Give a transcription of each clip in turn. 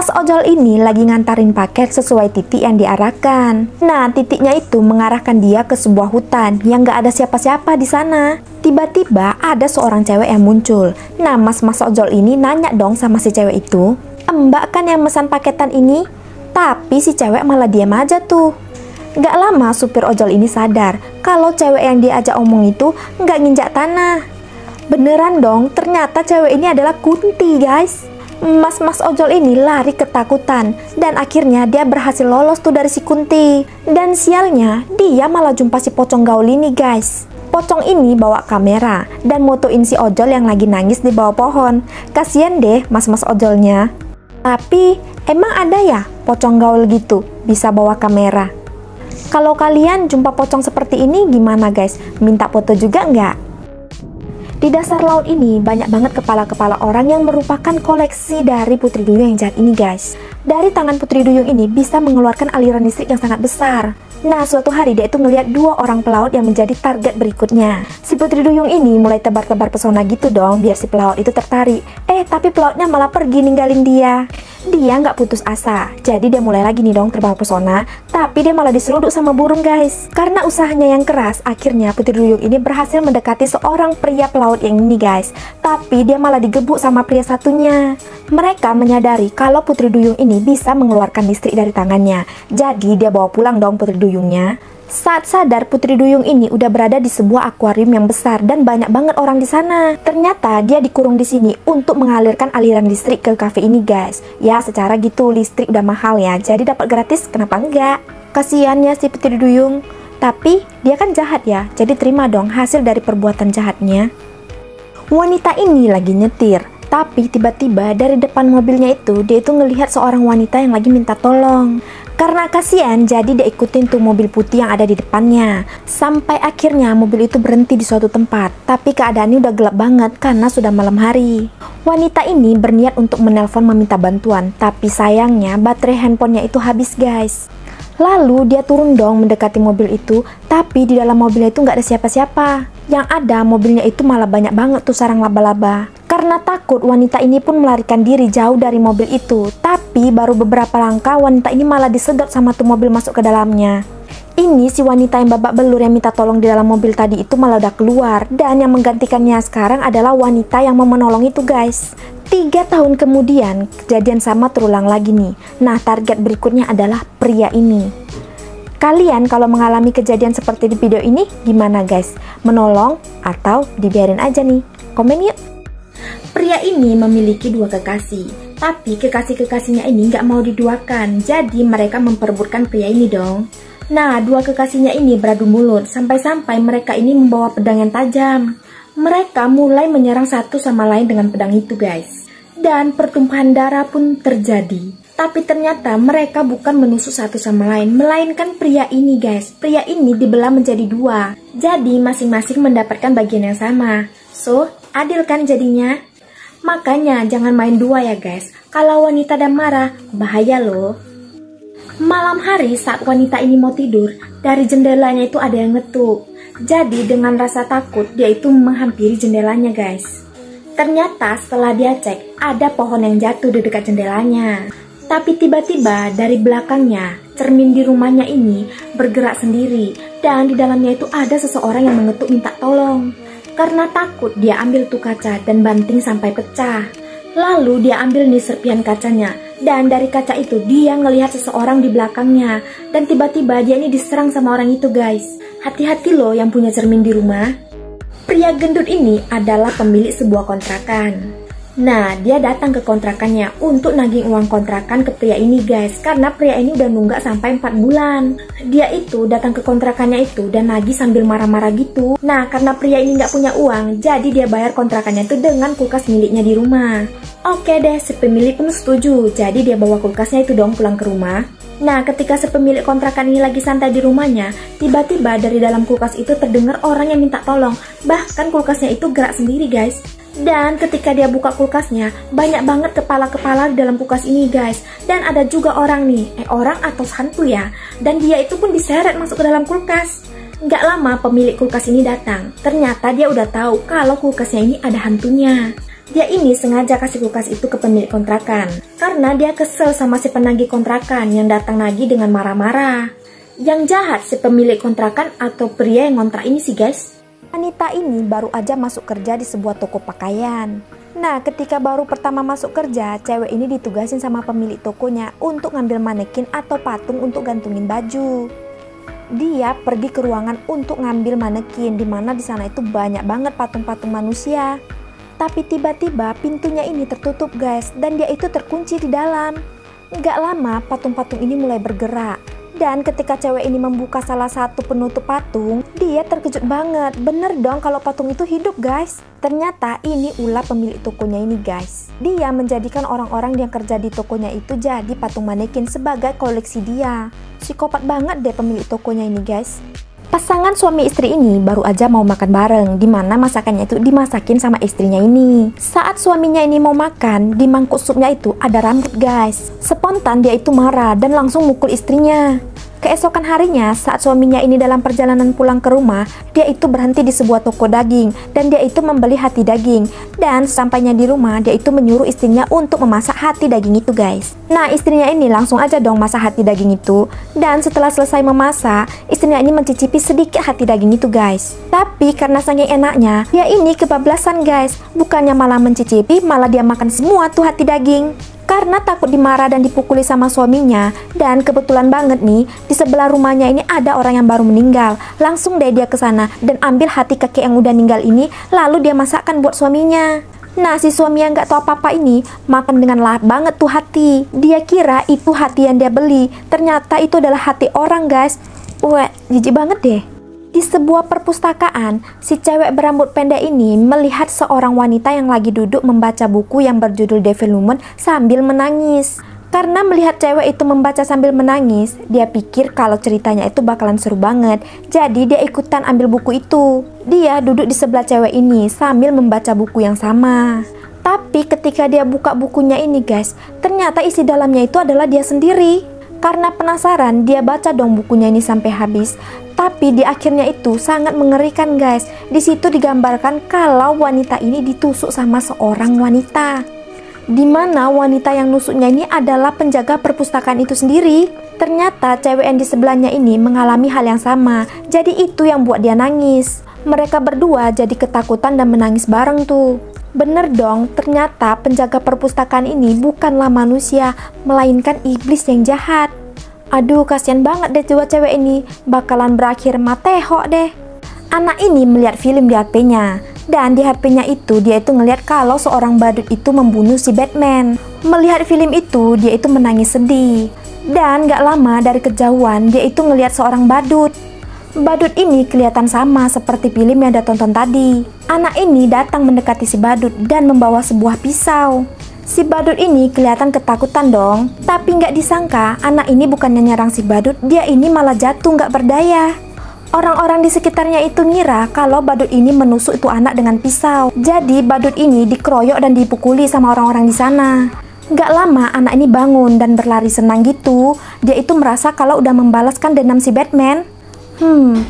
Mas ojol ini lagi ngantarin paket sesuai titik yang diarahkan. Nah, titiknya itu mengarahkan dia ke sebuah hutan yang gak ada siapa-siapa di sana. Tiba-tiba ada seorang cewek yang muncul. Nah, mas ojol ini nanya dong sama si cewek itu, "Mbak kan yang mesan paketan ini?" Tapi si cewek malah diam aja tuh. Gak lama supir ojol ini sadar kalau cewek yang diajak omong itu gak nginjak tanah. Beneran dong, ternyata cewek ini adalah Kunti, guys. Mas ojol ini lari ketakutan dan akhirnya dia berhasil lolos tuh dari si Kunti. Dan sialnya, dia malah jumpa si pocong gaul ini, guys. Pocong ini bawa kamera dan motoin si ojol yang lagi nangis di bawah pohon. Kasian deh mas ojolnya. Tapi emang ada ya pocong gaul gitu bisa bawa kamera? Kalau kalian jumpa pocong seperti ini gimana, guys? Minta foto juga nggak? Di dasar laut ini banyak banget kepala-kepala orang yang merupakan koleksi dari Putri Duyung yang jahat ini, guys. Dari tangan Putri Duyung ini bisa mengeluarkan aliran listrik yang sangat besar. Nah, suatu hari dia itu ngeliat 2 orang pelaut yang menjadi target berikutnya. Si Putri Duyung ini mulai tebar-tebar pesona gitu dong biar si pelaut itu tertarik. Tapi pelautnya malah pergi ninggalin dia. Dia nggak putus asa, jadi dia mulai lagi nih dong terbang pesona, tapi dia malah diseruduk sama burung, guys. Karena usahanya yang keras, akhirnya Putri Duyung ini berhasil mendekati seorang pria pelaut yang ini, guys. Tapi dia malah digebuk sama pria satunya. Mereka menyadari kalau Putri Duyung ini bisa mengeluarkan listrik dari tangannya, jadi dia bawa pulang dong Putri Duyungnya. Saat sadar, Putri Duyung ini udah berada di sebuah akuarium yang besar dan banyak banget orang di sana. Ternyata dia dikurung di sini untuk mengalirkan aliran listrik ke kafe ini, guys. Ya, secara gitu listrik udah mahal ya, jadi dapat gratis, kenapa enggak? Kasian ya si Putri Duyung. Tapi dia kan jahat ya, jadi terima dong hasil dari perbuatan jahatnya. Wanita ini lagi nyetir, tapi tiba-tiba dari depan mobilnya itu dia itu ngelihat seorang wanita yang lagi minta tolong. Karena kasihan, jadi dia ikutin tuh mobil putih yang ada di depannya. Sampai akhirnya mobil itu berhenti di suatu tempat. Tapi keadaannya udah gelap banget karena sudah malam hari. Wanita ini berniat untuk menelpon meminta bantuan. Tapi sayangnya baterai handphonenya itu habis, guys. Lalu dia turun dong mendekati mobil itu. Tapi di dalam mobilnya itu nggak ada siapa-siapa. Yang ada mobilnya itu malah banyak banget tuh sarang laba-laba. Karena takut, wanita ini pun melarikan diri jauh dari mobil itu. Tapi baru beberapa langkah wanita ini malah disedot sama tuh mobil masuk ke dalamnya. Ini si wanita yang babak belur yang minta tolong di dalam mobil tadi itu malah udah keluar. Dan yang menggantikannya sekarang adalah wanita yang mau menolong itu, guys. 3 tahun kemudian kejadian sama terulang lagi nih. Nah, target berikutnya adalah pria ini. Kalian kalau mengalami kejadian seperti di video ini gimana, guys? Menolong atau dibiarin aja nih? Komen yuk. Pria ini memiliki 2 kekasih, tapi kekasih-kekasihnya ini nggak mau diduakan, jadi mereka memperebutkan pria ini dong. Nah, 2 kekasihnya ini beradu mulut, sampai-sampai mereka ini membawa pedang yang tajam. Mereka mulai menyerang satu sama lain dengan pedang itu, guys. Dan pertumpahan darah pun terjadi. Tapi ternyata mereka bukan menusuk satu sama lain, melainkan pria ini, guys. Pria ini dibelah menjadi 2, jadi masing-masing mendapatkan bagian yang sama. So, adil kan jadinya? Makanya jangan main 2 ya, guys. Kalau wanita dan marah, bahaya loh. Malam hari saat wanita ini mau tidur, dari jendelanya itu ada yang ngetuk. Jadi dengan rasa takut dia itu menghampiri jendelanya, guys. Ternyata setelah dia cek, ada pohon yang jatuh di dekat jendelanya. Tapi tiba-tiba dari belakangnya, cermin di rumahnya ini bergerak sendiri. Dan di dalamnya itu ada seseorang yang mengetuk minta tolong. Karena takut, dia ambil tuh kaca dan banting sampai pecah. Lalu dia ambil nih serpihan kacanya. Dan dari kaca itu dia ngelihat seseorang di belakangnya. Dan tiba-tiba dia ini diserang sama orang itu, guys. Hati-hati loh yang punya cermin di rumah. Pria gendut ini adalah pemilik sebuah kontrakan. Nah, dia datang ke kontrakannya untuk nagih uang kontrakan ke pria ini, guys. Karena pria ini udah nunggak sampai 4 bulan. Dia itu datang ke kontrakannya itu dan nagih sambil marah-marah gitu. Nah, karena pria ini nggak punya uang, jadi dia bayar kontrakannya itu dengan kulkas miliknya di rumah. Oke deh, si pemilik pun setuju. Jadi dia bawa kulkasnya itu dong pulang ke rumah. Nah, ketika si pemilik kontrakan ini lagi santai di rumahnya, tiba-tiba dari dalam kulkas itu terdengar orang yang minta tolong. Bahkan kulkasnya itu gerak sendiri, guys. Dan ketika dia buka kulkasnya, banyak banget kepala-kepala di dalam kulkas ini, guys. Dan ada juga orang nih, orang atau hantu ya. Dan dia itu pun diseret masuk ke dalam kulkas. Nggak lama pemilik kulkas ini datang. Ternyata dia udah tahu kalau kulkasnya ini ada hantunya. Dia ini sengaja kasih kulkas itu ke pemilik kontrakan karena dia kesel sama si penagih kontrakan yang datang nagih dengan marah-marah. Yang jahat si pemilik kontrakan atau pria yang ngontrak ini sih guys. Wanita ini baru aja masuk kerja di sebuah toko pakaian. Nah, ketika baru pertama masuk kerja, cewek ini ditugasin sama pemilik tokonya untuk ngambil manekin atau patung untuk gantungin baju. Dia pergi ke ruangan untuk ngambil manekin, dimana di sana itu banyak banget patung-patung manusia. Tapi tiba-tiba pintunya ini tertutup guys, dan dia itu terkunci di dalam. Nggak lama patung-patung ini mulai bergerak. Dan ketika cewek ini membuka salah satu penutup patung, dia terkejut banget. Bener dong kalau patung itu hidup guys. Ternyata ini ulah pemilik tokonya ini guys. Dia menjadikan orang-orang yang kerja di tokonya itu jadi patung manekin sebagai koleksi dia. Psikopat banget deh pemilik tokonya ini guys. Pasangan suami istri ini baru aja mau makan bareng, dimana masakannya itu dimasakin sama istrinya ini. Saat suaminya ini mau makan, di mangkuk supnya itu ada rambut guys. Spontan dia itu marah dan langsung mukul istrinya. Keesokan harinya, saat suaminya ini dalam perjalanan pulang ke rumah, dia itu berhenti di sebuah toko daging dan dia itu membeli hati daging. Dan sampainya di rumah, dia itu menyuruh istrinya untuk memasak hati daging itu guys. Nah, istrinya ini langsung aja dong masak hati daging itu. Dan setelah selesai memasak, istrinya ini mencicipi sedikit hati daging itu guys. Tapi karena saking enaknya, dia ini kebablasan guys. Bukannya malah mencicipi, malah dia makan semua tuh hati daging. Karena takut dimarah dan dipukuli sama suaminya, dan kebetulan banget nih di sebelah rumahnya ini ada orang yang baru meninggal. Langsung deh dia ke sana dan ambil hati kakek yang udah meninggal ini, lalu dia masakkan buat suaminya. Nah, si suami yang nggak tahu apa-apa ini makan dengan lahap banget tuh hati. Dia kira itu hati yang dia beli, ternyata itu adalah hati orang guys. Wah, jijik banget deh. Di sebuah perpustakaan, si cewek berambut pendek ini melihat seorang wanita yang lagi duduk membaca buku yang berjudul Devilment sambil menangis. Karena melihat cewek itu membaca sambil menangis, dia pikir kalau ceritanya itu bakalan seru banget. Jadi dia ikutan ambil buku itu. Dia duduk di sebelah cewek ini sambil membaca buku yang sama. Tapi ketika dia buka bukunya ini guys, ternyata isi dalamnya itu adalah dia sendiri. Karena penasaran, dia baca dong bukunya ini sampai habis. Tapi di akhirnya itu sangat mengerikan guys. Di situ digambarkan kalau wanita ini ditusuk sama seorang wanita. Dimana wanita yang nusuknya ini adalah penjaga perpustakaan itu sendiri. Ternyata cewek yang di sebelahnya ini mengalami hal yang sama. Jadi itu yang buat dia nangis. Mereka berdua jadi ketakutan dan menangis bareng tuh. Bener dong, ternyata penjaga perpustakaan ini bukanlah manusia, melainkan iblis yang jahat. Aduh, kasihan banget deh dua cewek ini, bakalan berakhir matehok deh. Anak ini melihat film di HP-nya, dan di HP-nya itu dia itu ngelihat kalau seorang badut itu membunuh si Batman. Melihat film itu, dia itu menangis sedih. Dan gak lama dari kejauhan, dia itu ngelihat seorang badut. Badut ini kelihatan sama seperti film yang dia tonton tadi. Anak ini datang mendekati si badut dan membawa sebuah pisau. Si badut ini kelihatan ketakutan dong. Tapi nggak disangka anak ini bukannya nyerang si badut, dia ini malah jatuh nggak berdaya. Orang-orang di sekitarnya itu ngira kalau badut ini menusuk itu anak dengan pisau. Jadi badut ini dikeroyok dan dipukuli sama orang-orang di sana. Nggak lama anak ini bangun dan berlari senang gitu. Dia itu merasa kalau udah membalaskan dendam si Batman.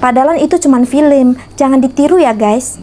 Padahal itu cuma film, jangan ditiru ya guys.